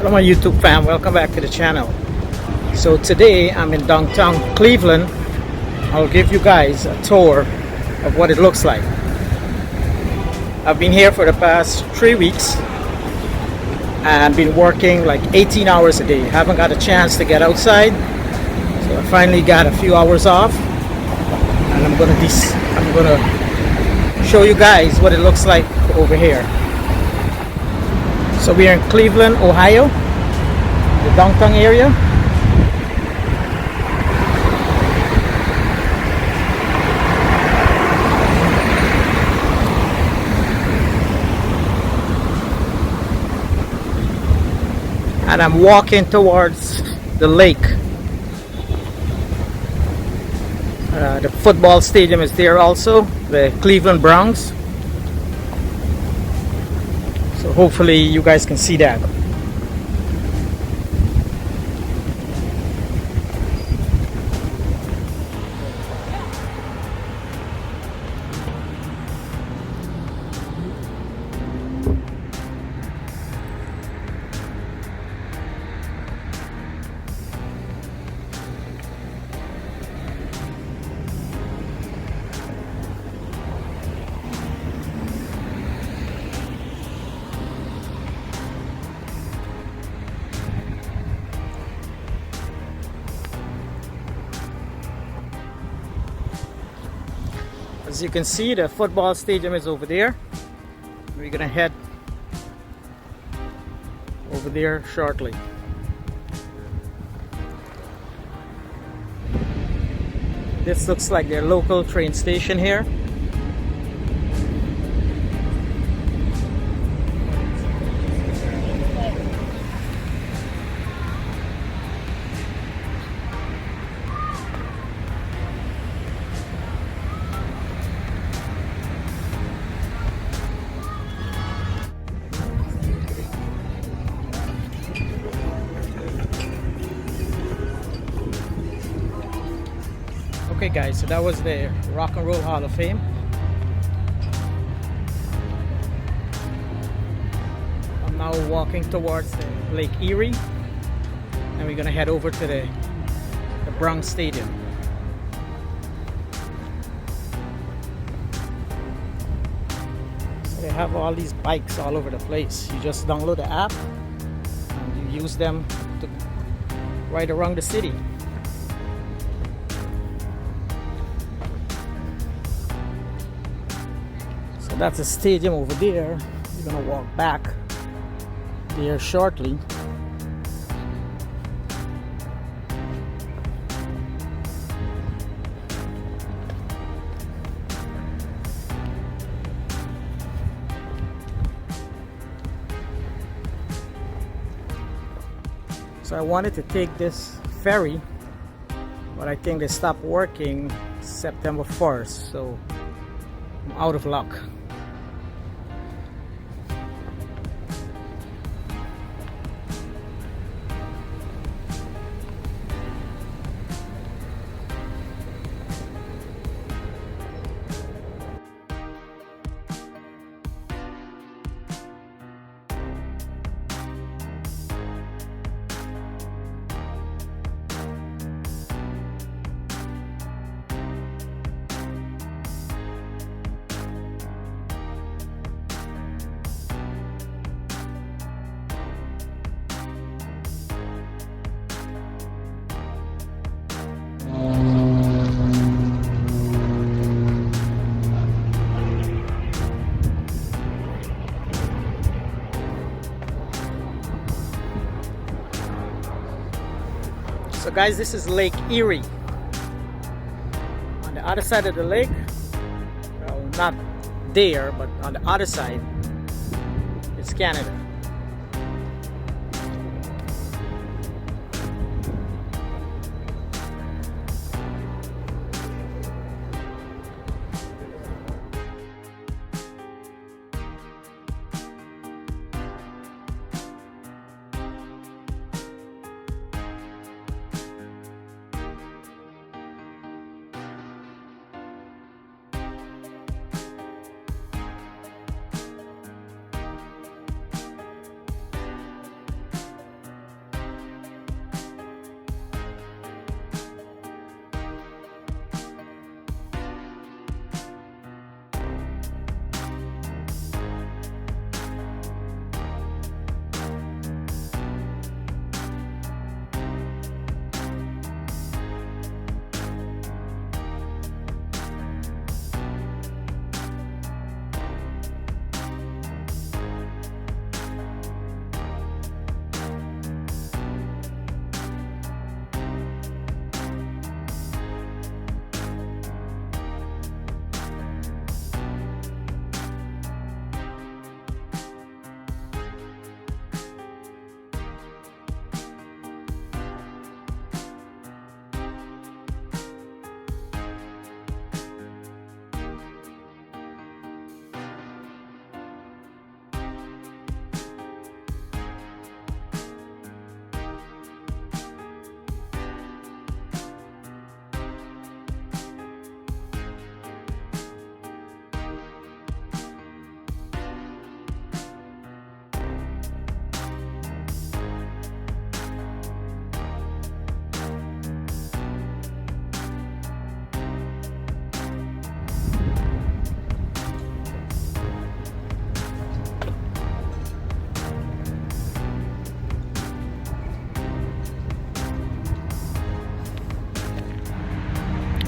Hello my YouTube fam, welcome back to the channel. So today I'm in downtown Cleveland. I'll give you guys a tour of what it looks like. I've been here for the past 3 weeks and been working like 18 hours a day. Haven't got a chance to get outside, so I finally got a few hours off, and I'm gonna show you guys what it looks like over here. So we're in Cleveland, Ohio, the downtown area. And I'm walking towards the lake. The football stadium is there also, the Cleveland Browns. So hopefully you guys can see that. As you can see, the football stadium is over there. We're gonna head over there shortly. This looks like their local train station here. Okay guys, so that was the Rock and Roll Hall of Fame. I'm now walking towards the Lake Erie, and we're gonna head over to the Browns Stadium. So they have all these bikes all over the place. You just download the app and you use them to ride around the city. That's a stadium over there. We're gonna walk back there shortly. So I wanted to take this ferry, but I think they stopped working September 1st, so I'm out of luck. So guys, this is Lake Erie. On the other side of the lake, well, not there, but on the other side, it's Canada.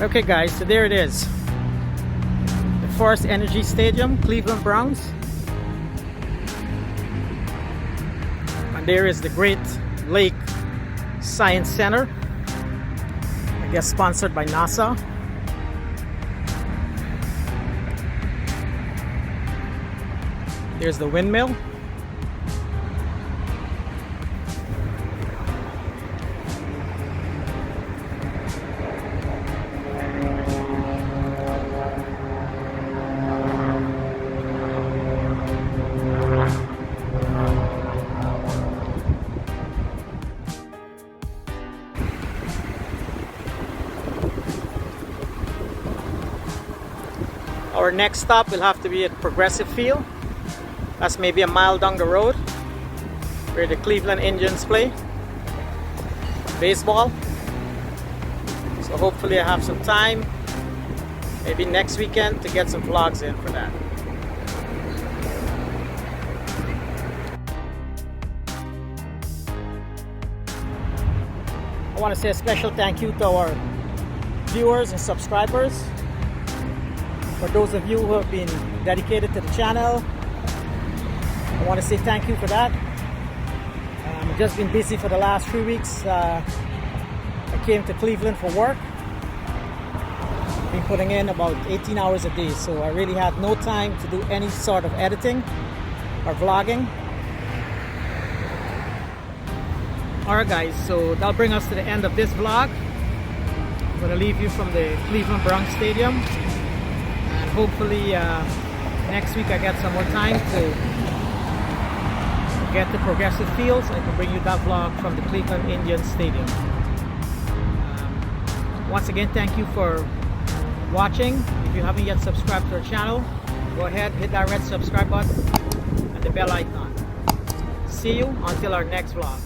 Okay guys, so there it is. The Forest Energy Stadium, Cleveland Browns. And there is the Great Lake Science Center. I guess sponsored by NASA. There's the windmill. Our next stop will have to be at Progressive Field. That's maybe a mile down the road, where the Cleveland Indians play baseball. So hopefully I have some time, maybe next weekend, to get some vlogs in for that. I want to say a special thank you to our viewers and subscribers. For those of you who have been dedicated to the channel, I want to say thank you for that. I've just been busy for the last 3 weeks. I came to Cleveland for work. I've been putting in about 18 hours a day, so I really had no time to do any sort of editing or vlogging. Alright guys, so that'll bring us to the end of this vlog. I'm going to leave you from the Cleveland Browns Stadium. And hopefully next week I get some more time to get to Progressive Fields. I can bring you that vlog from the Cleveland Indians Stadium. Once again, thank you for watching. If you haven't yet subscribed to our channel, go ahead, hit that red subscribe button and the bell icon. See you until our next vlog.